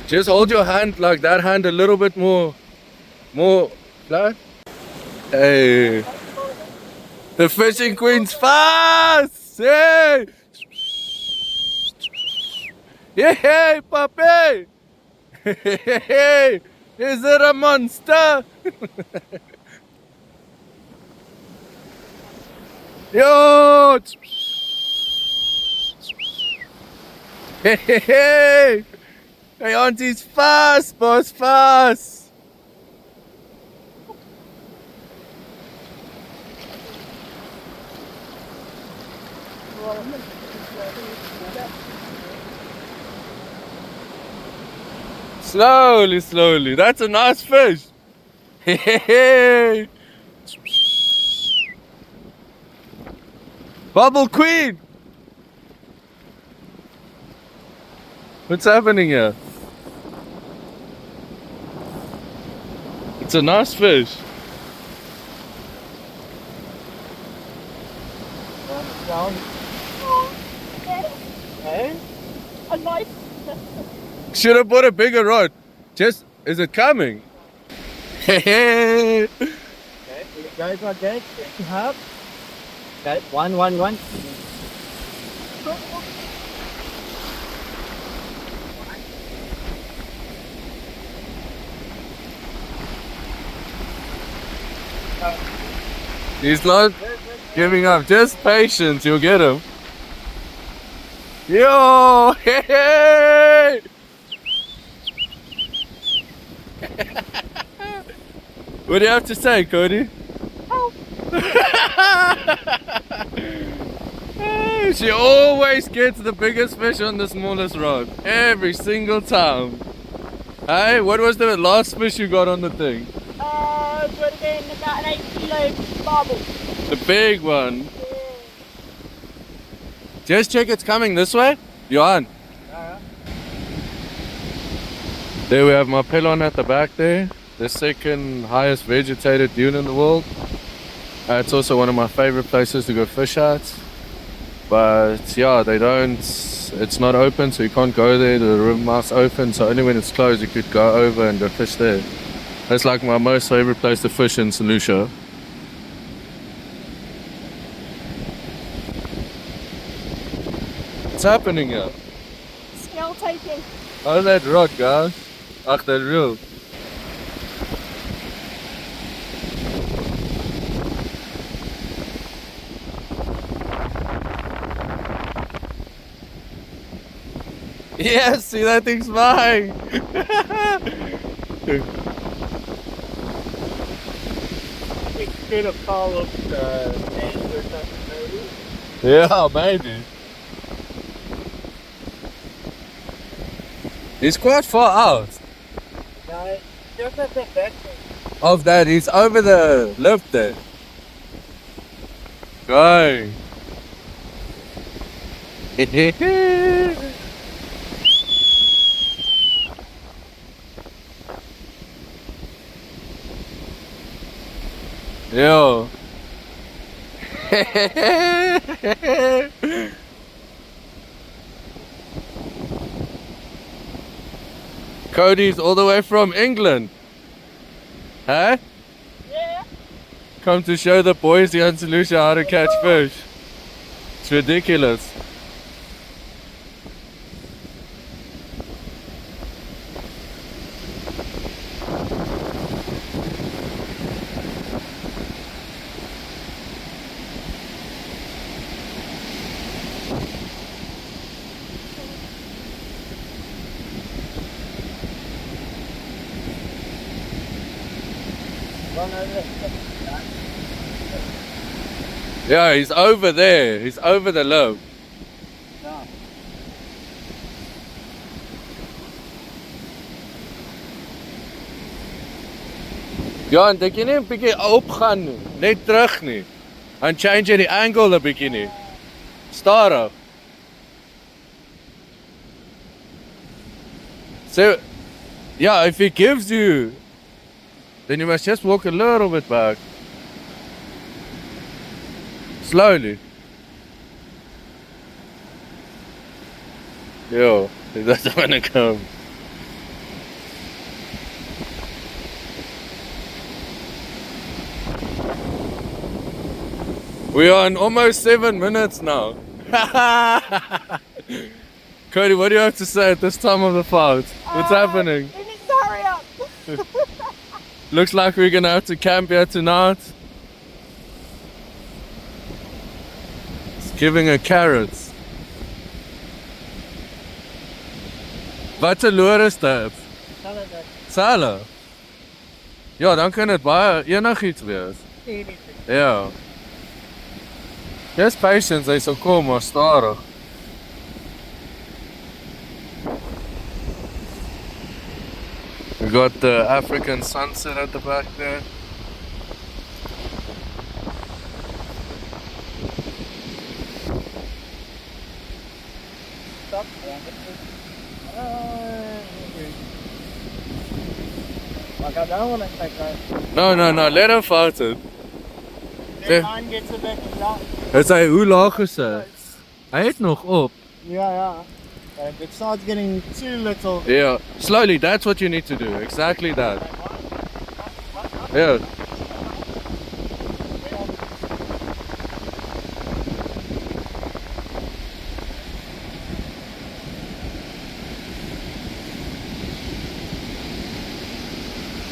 Just hold your hand like that hand a little bit more flat. Hey, the fishing queen's fast! Hey! Hey, puppy! Hey, is it a monster? Yo! Hey, hey, auntie's fast, boss, fast. Slowly, slowly. That's a nice fish. Hey, Bubble Queen. What's happening here? It's a nice fish. Hey? A nice. Should have bought a bigger rod. Just, is it coming? Hey. Okay, you guys are good. You have. Okay, one. He's not giving up. Just patience, you'll get him. Yo! Hey! What do you have to say, Cody? Help. She always gets the biggest fish on the smallest rod. Every single time. Hey, what was the last fish you got on the thing? It would have been about an 8 kilo barbel. The big one. Yeah. Just check it's coming this way. Johan. There we have my pylon at the back there. The second highest vegetated dune in the world. It's also one of my favorite places to go fish at. But yeah, it's not open, so you can't go there. The room mouth's open, so only when it's closed you could go over and go fish there. That's like my most favorite place to fish in stlucia. What's happening here? Scale taking. How's that rod, guys? Ach, that reel. Yes, see that thing's flying. It could have followed the end or something maybe. Yeah, maybe. He's quite far out. No, just a bit back. Of that, he's over the lip there. Going. Yo. Cody's all the way from England. Huh? Yeah. Come to show the boys here in stlucia how to catch fish. It's ridiculous. Run over there. Yeah, he's over there. He's over the lobe. Yeah. Ja, en dink jy nie 'n bietjie opgaan nie, net terug nie. And change the angle 'n bietjie nie. Stadig. So, yeah, if he gives you, then you must just walk a little bit back. Slowly. Yo, he doesn't want to come. We are in almost 7 minutes now. Cody, what do you have to say at this time of the fight? What's happening? We need to hurry up. Looks like we're gonna have to camp here tonight. It's giving her carrots. Wat 'n loer is dit? Sala. Ja, dan kan dit baie enigiets wees. Anything. Ja. Just patience, hy sal kom, maar stadig. We got the African sunset at the back there. Stop. Like I don't want to take that. No, let her fight it. That line gets a bit loud. Het hy, hoe laag is hy? Hy het nog op. Yeah. And it starts getting too little. Yeah, slowly, that's what you need to do. Exactly that. Yeah.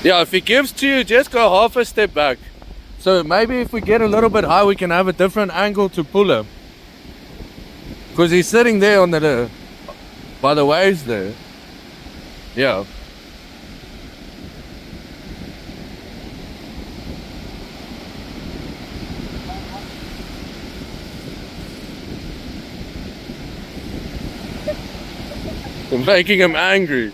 Yeah, if he gives to you, just go half a step back. So maybe if we get a little bit high, we can have a different angle to pull him. Because he's sitting there on the by the waves there. Yeah. You're making him angry.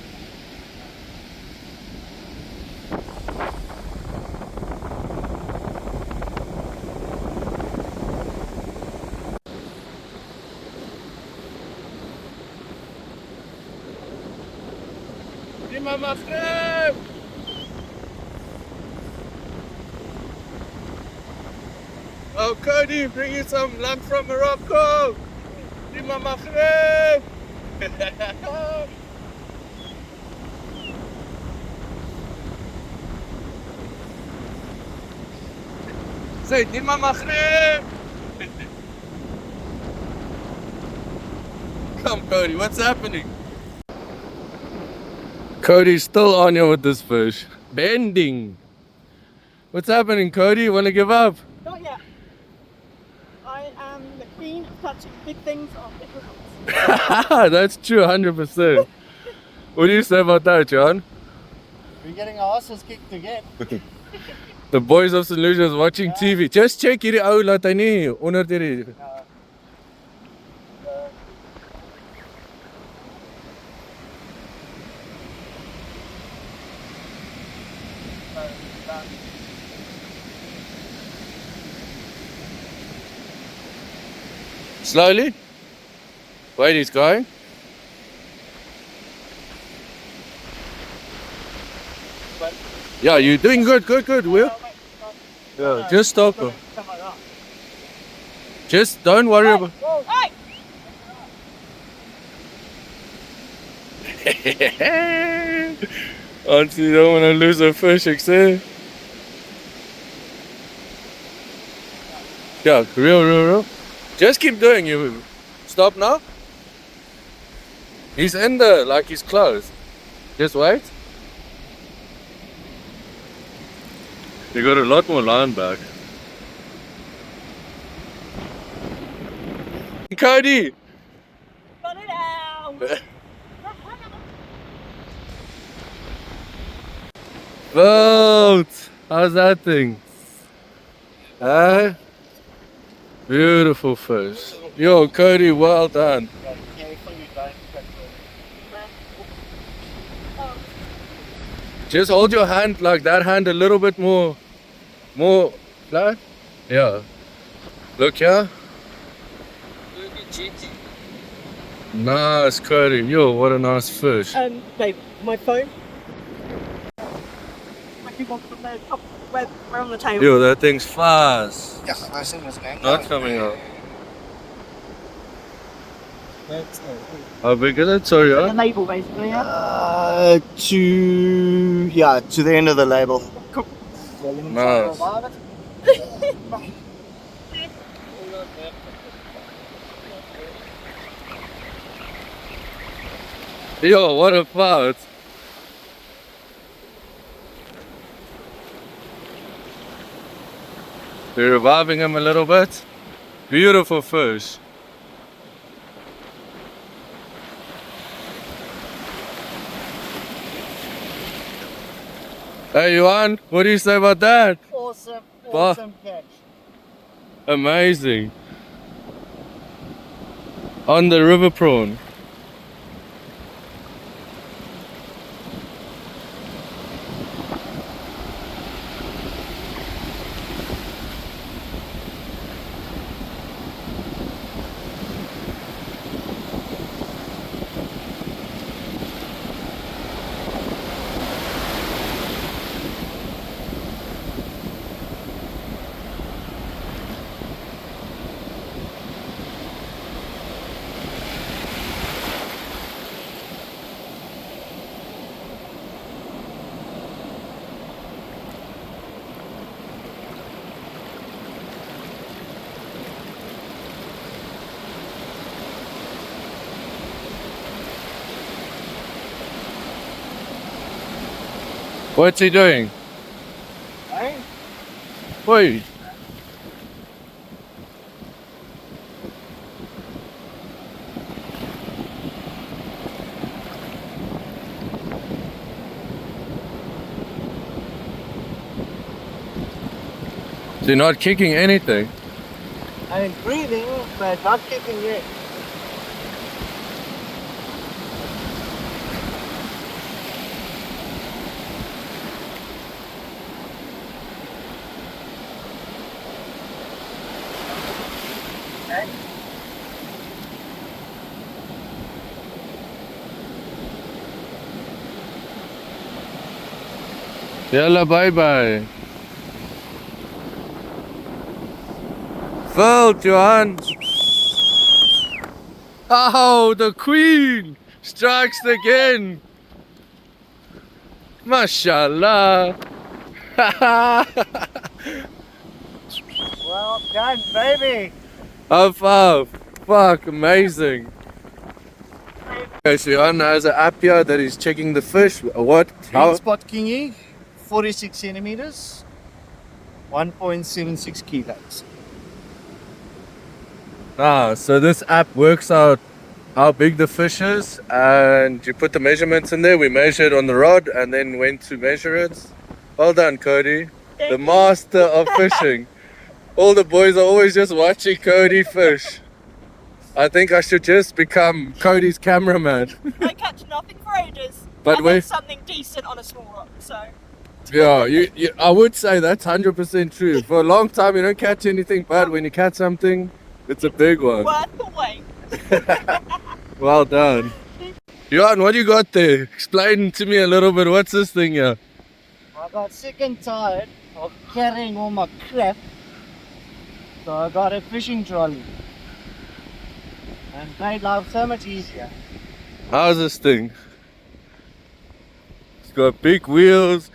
Mama Frem! Oh, Cody, bring you some lamb from Morocco! Mama Frem! Say, Mama Frem! Come, Cody, what's happening? Cody's still on you with this fish. Bending. What's happening, Cody? You want to give up? Not yet. I am the queen of touching big things on difficult. That's true, 100%. What do you say about that, John? We're getting our asses kicked again. The boys of stlucia is watching TV. Just check hierdie ou laat hy nie onder die Slowly. Wait, he's going. Yeah, you're doing good, Will. Yeah, just stop him. Just don't worry about. Auntie, you don't want to lose a fish, except. Yeah, real. Just keep doing it. Stop now. He's in there, like he's closed. Just wait. You got a lot more line back. Cody! Got it out. Boat! How's that thing? Huh? Beautiful fish. Yo, Cody, well done. Just hold your hand like that hand a little bit more flat. Yeah. Look here. Nice, Cody. Yo, what a nice fish. Babe, my phone. I keep on from there. Oh, we're on the table. Yo, that thing's fast. Yeah, I see what's going on. Not coming out. How big is it? Sorry, The label, basically, yeah. To the end of the label. Cool. Nice. Yo, what a fart. We're reviving him a little bit. Beautiful fish. Hey, Yuan, what do you say about that? Awesome, Wow. awesome catch. Amazing. On the river prawn. What's he doing? Right? Wait. They're not kicking anything. I'm breathing, but not kicking yet. Okay. Yalla, bye bye. Felt, Johan. Oh, the queen strikes again. Mashallah. Well done, baby. Half. Fuck, amazing. Okay, so Johan has an app here that is checking the fish. What? How? Green spot kingy, 46 centimeters, 1.76 kilos. So this app works out how big the fish is, and you put the measurements in there. We measured on the rod and then went to measure it. Well done, Cody. The master of fishing. All the boys are always just watching Cody fish. I think I should just become Cody's cameraman. I catch nothing for ages. But and we- then something decent on a small rock, so. Yeah, I would say that's 100% true. For a long time, you don't catch anything, but when you catch something, it's a big one. Worth the wait. Well done. Johan, what do you got there? Explain to me a little bit. What's this thing here? I got sick and tired of carrying all my crap, so I got a fishing trolley. And made life so much easier. How's this thing? It's got big wheels,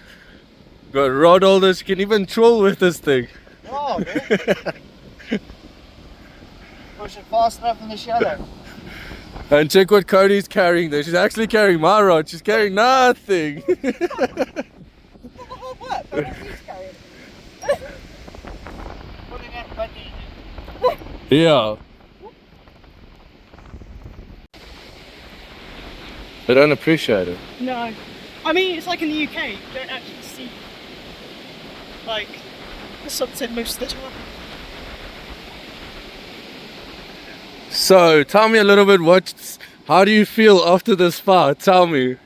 got rod holders. You can even troll with this thing. Oh, man. Push it fast enough in the shallow. And check what Cody's carrying there. She's actually carrying my rod. She's carrying nothing. What? But he's carrying. Put it in, buddy. Yeah. They don't appreciate it. No. I mean, it's like in the UK, you don't actually see, like, the sunset most of the time. So, tell me a little bit, how do you feel after this fight? Tell me. The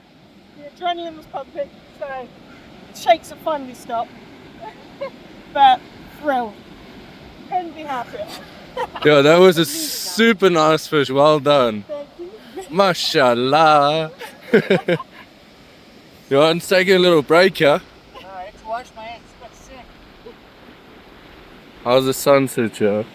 adrenaline was pumping, so shakes have finally stopped. But thrilled. Couldn't be happier. Yeah, that was a super nice fish. Well done. Thank you. Mashallah. Johan's taking a little break here. Alright, to wash my hands, but sick. How's the sunset here?